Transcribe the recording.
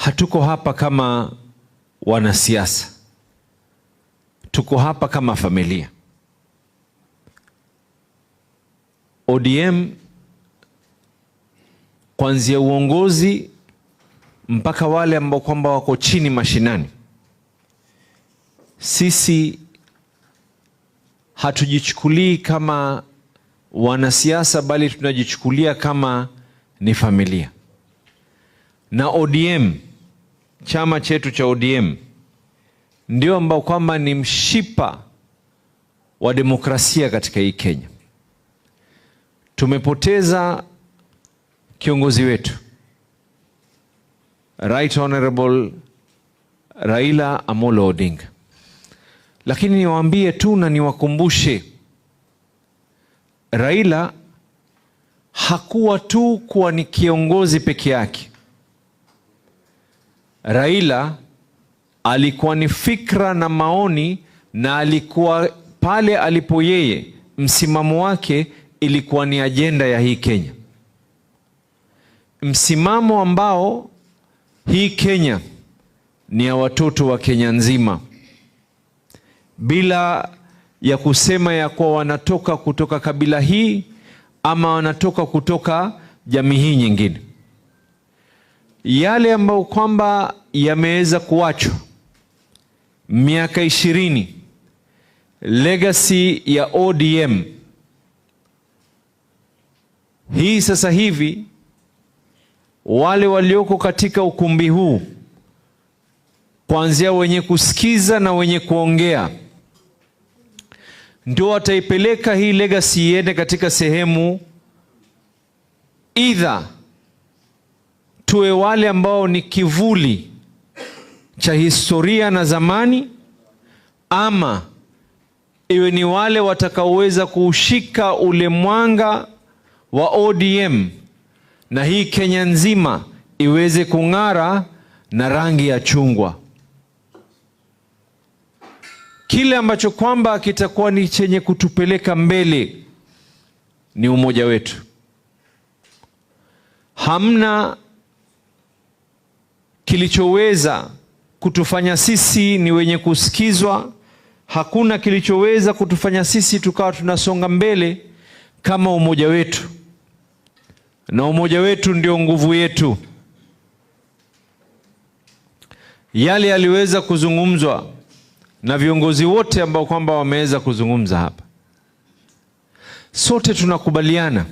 hatuko hapa kama wanasiasa, tuko hapa kama familia. ODM kuanzia uongozi mpaka wale ambao kwamba wako chini mashinani, sisi hatujichukulii kama wanasiasa, bali tunajichukulia kama ni familia. Na ODM, chama chetu cha ODM, ndio ambao kwamba ni mshipa wa demokrasia katika hii Kenya. Tumepoteza kiongozi wetu Right Honorable Raila Amolo Odinga, lakini niwaambie tu na niwakumbushe, Raila hakuwa tu kuwa ni kiongozi peke yake. Raila alikuwa ni fikra na maoni, na alikuwa pale alipo yeye, msimamo wake ilikuwa ni ajenda ya hii Kenya, msimamo ambao hii Kenya ni ya watoto wa Kenya nzima, bila ya kusema ya kuwa wanatoka kutoka kabila hii ama wanatoka kutoka jamii hii nyingine. Yale ambayo kwamba yameweza kuachwa miaka 20, legacy ya ODM hii sasa hivi, wale walioko katika ukumbi huu, kuanzia wenye kusikiza na wenye kuongea, ndio wataipeleka hii legacy iende katika sehemu, either tuwe wale ambao ni kivuli cha historia na zamani, ama iwe ni wale watakaoweza kuushika ule mwanga wa ODM na hii Kenya nzima iweze kung'ara na rangi ya chungwa. Kile ambacho kwamba kitakuwa ni chenye kutupeleka mbele ni umoja wetu. Hamna kilichoweza kutufanya sisi ni wenye kusikizwa, hakuna kilichoweza kutufanya sisi tukawa tunasonga mbele kama umoja wetu, na umoja wetu ndio nguvu yetu. Yale yaliweza kuzungumzwa na viongozi wote ambao kwamba wameweza kuzungumza hapa, sote tunakubaliana